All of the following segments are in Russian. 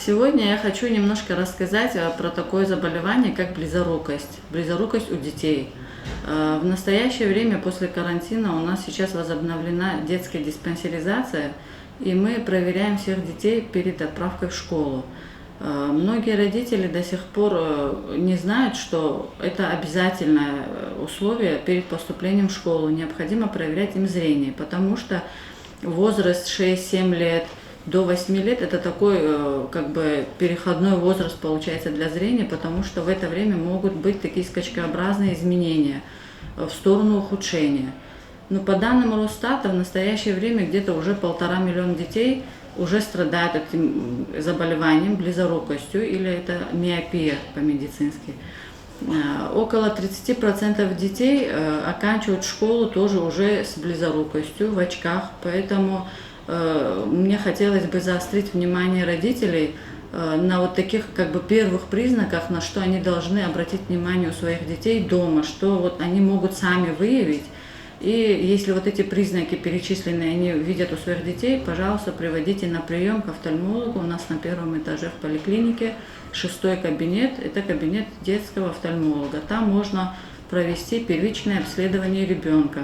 Сегодня я хочу немножко рассказать про такое заболевание, как близорукость. Близорукость у детей. В настоящее время после карантина у нас сейчас возобновлена детская диспансеризация, и мы проверяем всех детей перед отправкой в школу. Многие родители до сих пор не знают, что это обязательное условие перед поступлением в школу. Необходимо проверять им зрение, потому что возраст 6-7 лет до 8 лет это такой переходной возраст получается для зрения, потому что в это время могут быть такие скачкообразные изменения в сторону ухудшения. Но по данным Росстата в настоящее время где-то уже 1,5 миллиона детей уже страдают этим заболеванием, близорукостью, или это миопия по-медицински. Около 30% детей оканчивают школу тоже уже с близорукостью, в очках, поэтому мне хотелось бы заострить внимание родителей на вот таких первых признаках, на что они должны обратить внимание у своих детей дома, что вот они могут сами выявить. И если вот эти признаки перечисленные они видят у своих детей, пожалуйста, приводите на прием к офтальмологу. У нас на 1-м этаже в поликлинике 6-й кабинет, это кабинет детского офтальмолога. Там можно провести первичное обследование ребенка.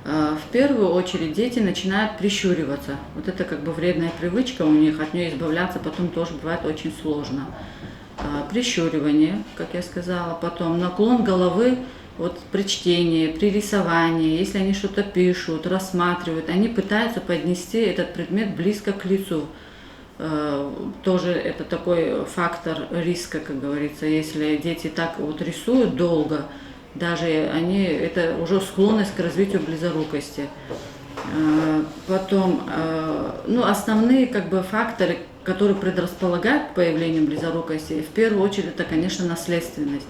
В первую очередь дети начинают прищуриваться. Вот это вредная привычка у них, от нее избавляться потом тоже бывает очень сложно. Прищуривание, как я сказала, потом наклон головы при чтении, при рисовании, если они что-то пишут, рассматривают, они пытаются поднести этот предмет близко к лицу. Тоже это такой фактор риска, как говорится, если дети так рисуют долго, даже это уже склонность к развитию близорукости. Потом, основные факторы, которые предрасполагают к появлению близорукости, в первую очередь это, конечно, наследственность.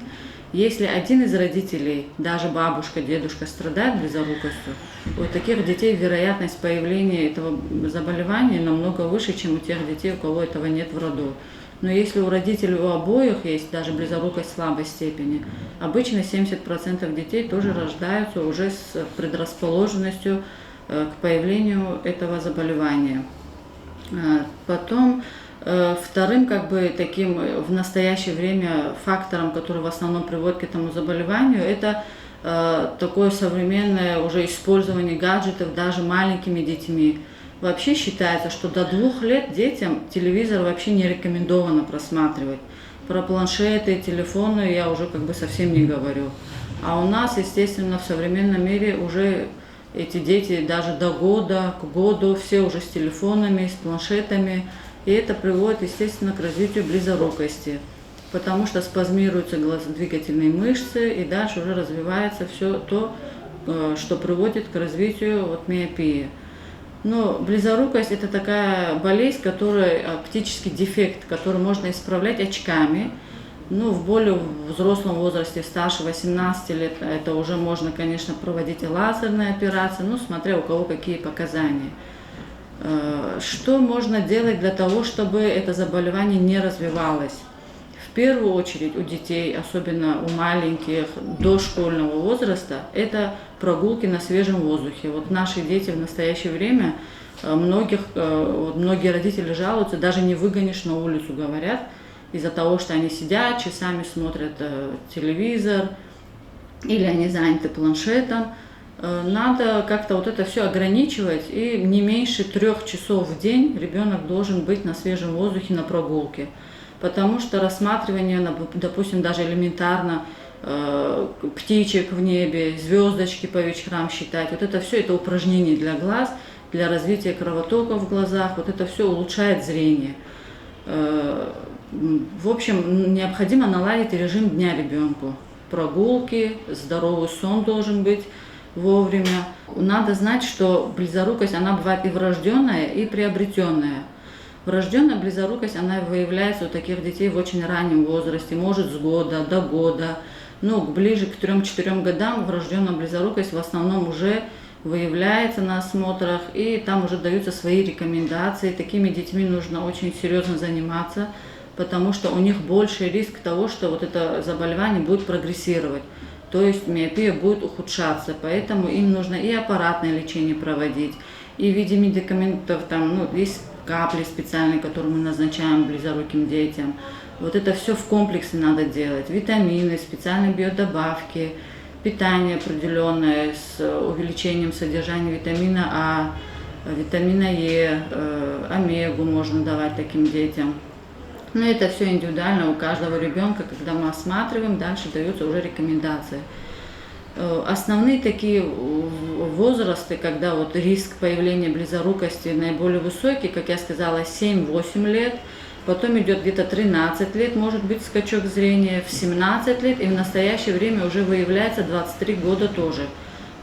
Если один из родителей, даже бабушка, дедушка, страдает близорукостью, у таких детей вероятность появления этого заболевания намного выше, чем у тех детей, у кого этого нет в роду. Но если у родителей у обоих есть даже близорукость слабой степени, обычно 70% детей тоже рождаются уже с предрасположенностью к появлению этого заболевания. Потом вторым таким в настоящее время фактором, который в основном приводит к этому заболеванию, это такое современное уже использование гаджетов даже маленькими детьми. Вообще считается, что до 2 лет детям телевизор вообще не рекомендовано просматривать. Про планшеты, телефоны я уже совсем не говорю. А у нас, естественно, в современном мире уже эти дети даже до года, к году, все уже с телефонами, с планшетами. И это приводит, естественно, к развитию близорукости, потому что спазмируются глазодвигательные мышцы, и дальше уже развивается все то, что приводит к развитию миопии. Но близорукость – это такая болезнь, оптический дефект, который можно исправлять очками. В более взрослом возрасте, старше 18 лет, это уже можно, конечно, проводить и лазерные операции, смотря у кого какие показания. Что можно делать для того, чтобы это заболевание не развивалось? В первую очередь у детей, особенно у маленьких, дошкольного возраста, это прогулки на свежем воздухе. Наши дети в настоящее время, многие родители жалуются, даже не выгонишь на улицу, говорят, из-за того, что они сидят, часами смотрят телевизор, или они заняты планшетом. Надо как-то это все ограничивать, и не меньше 3 часов в день ребенок должен быть на свежем воздухе на прогулке. Потому что рассматривание, допустим, даже элементарно птичек в небе, звездочки по вечерам считать, это все это упражнение для глаз, для развития кровотока в глазах, это все улучшает зрение. В общем, необходимо наладить режим дня ребенку. Прогулки, здоровый сон должен быть вовремя. Надо знать, что близорукость, она бывает и врожденная, и приобретенная. Врожденная близорукость, она выявляется у таких детей в очень раннем возрасте, может с года до года. Ближе к 3-4 годам врожденная близорукость в основном уже выявляется на осмотрах, и там уже даются свои рекомендации. Такими детьми нужно очень серьезно заниматься, потому что у них больший риск того, что это заболевание будет прогрессировать. То есть миопия будет ухудшаться, поэтому им нужно и аппаратное лечение проводить, и в виде медикаментов, есть капли специальные, которые мы назначаем близоруким детям. Вот это все в комплексе надо делать. Витамины, специальные биодобавки, питание определенное с увеличением содержания витамина А, витамина Е, омегу можно давать таким детям. Но это все индивидуально у каждого ребенка. Когда мы осматриваем, дальше даются уже рекомендации. Основные такие возрасты, когда вот риск появления близорукости наиболее высокий, как я сказала, 7-8 лет, потом идет где-то 13 лет, может быть скачок зрения, в 17 лет, и в настоящее время уже выявляется 23 года тоже.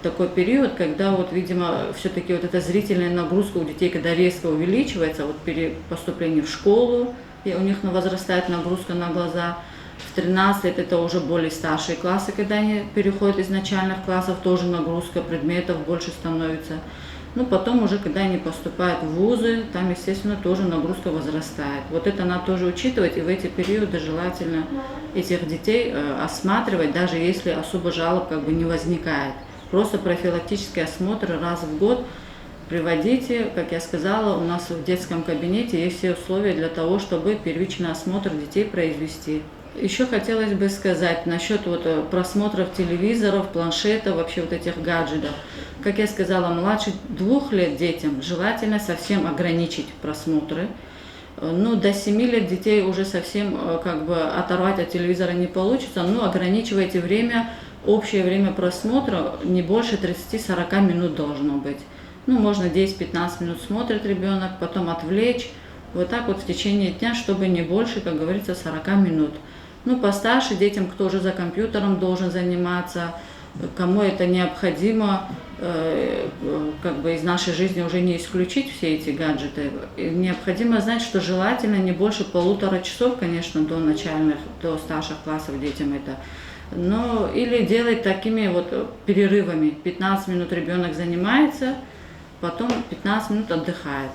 Такой период, когда вот, видимо, все-таки вот эта зрительная нагрузка у детей, когда резко увеличивается, вот при поступлении в школу, и у них возрастает нагрузка на глаза. В 13 лет это уже более старшие классы, когда они переходят из начальных классов, тоже нагрузка предметов больше становится. Ну, потом уже, когда они поступают в вузы, там, естественно, тоже нагрузка возрастает. Вот это надо тоже учитывать, и в эти периоды желательно этих детей осматривать, даже если особо жалоб как бы не возникает. Просто профилактический осмотр раз в год приводите, как я сказала, у нас в детском кабинете есть все условия для того, чтобы первичный осмотр детей произвести. Еще хотелось бы сказать насчет вот просмотров телевизоров, планшетов, вообще вот этих гаджетов. Как я сказала, младше 2 лет детям желательно совсем ограничить просмотры. Ну, до 7 лет детей уже совсем как бы оторвать от телевизора не получится, но ограничивайте время, общее время просмотра не больше 30-40 минут должно быть. Ну, можно 10-15 минут смотрит ребенок, потом отвлечь, вот так вот в течение дня, чтобы не больше, как говорится, 40 минут. Ну, постарше детям, кто уже за компьютером должен заниматься, кому это необходимо, как бы из нашей жизни уже не исключить все эти гаджеты. Необходимо знать, что желательно не больше 1,5 часов, конечно, до начальных, до старших классов детям это. Но или делать такими вот перерывами. 15 минут ребенок занимается, потом 15 минут отдыхает.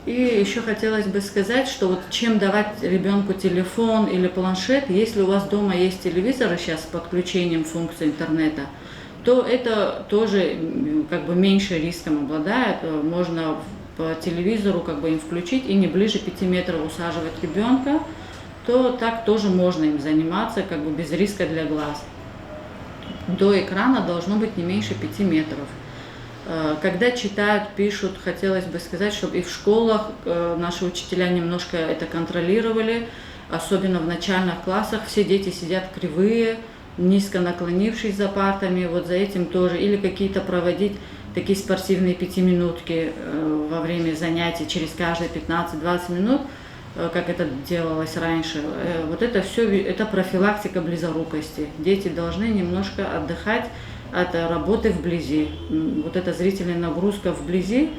И еще хотелось бы сказать, что вот чем давать ребенку телефон или планшет, если у вас дома есть телевизор сейчас с подключением функции интернета, то это тоже как бы меньше риском обладает. Можно по телевизору как бы им включить и не ближе 5 метров усаживать ребенка, то так тоже можно им заниматься как бы без риска для глаз. До экрана должно быть не меньше 5 метров. Когда читают, пишут, хотелось бы сказать, чтобы и в школах наши учителя немножко это контролировали, особенно в начальных классах. Все дети сидят кривые, низко наклонившись за партами, вот за этим тоже. Или какие-то проводить такие спортивные 5-минутки во время занятий через каждые 15-20 минут, как это делалось раньше. Вот это все, это профилактика близорукости. Дети должны немножко отдыхать от работы вблизи. Вот эта зрительная нагрузка вблизи,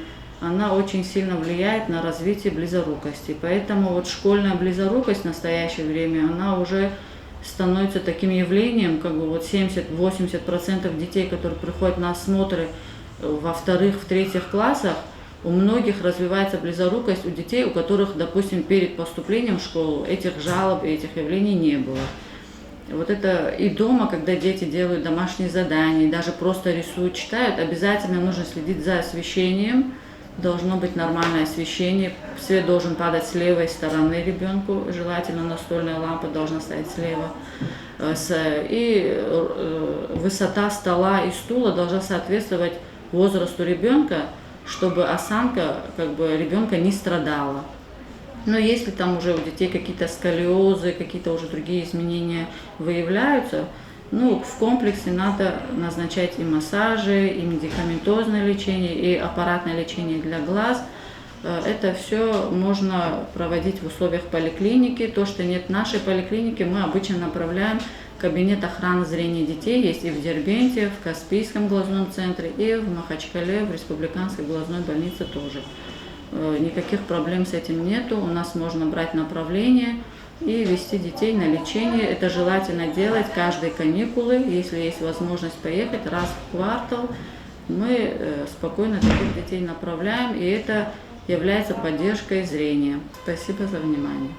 она очень сильно влияет на развитие близорукости. Поэтому вот школьная близорукость в настоящее время, она уже становится таким явлением, как бы вот 70-80% детей, которые приходят на осмотры во вторых, в третьих классах, у многих развивается близорукость, у детей, у которых, допустим, перед поступлением в школу этих жалоб и этих явлений не было. Вот это и дома, когда дети делают домашние задания, даже просто рисуют, читают, обязательно нужно следить за освещением. Должно быть нормальное освещение. Свет должен падать с левой стороны ребенку, желательно настольная лампа должна стоять слева. И высота стола и стула должна соответствовать возрасту ребенка, чтобы осанка как бы ребенка не страдала. Но если там уже у детей какие-то сколиозы, какие-то уже другие изменения выявляются, ну, в комплексе надо назначать и массажи, и медикаментозное лечение, и аппаратное лечение для глаз. Это все можно проводить в условиях поликлиники. То, что нет в нашей поликлинике, мы обычно направляем в кабинет охраны зрения детей. Есть и в Дербенте, в Каспийском глазном центре, и в Махачкале, в Республиканской глазной больнице тоже. Никаких проблем с этим нету. У нас можно брать направление и вести детей на лечение. Это желательно делать каждые каникулы, если есть возможность поехать раз в квартал. Мы спокойно таких детей направляем, и это является поддержкой зрения. Спасибо за внимание.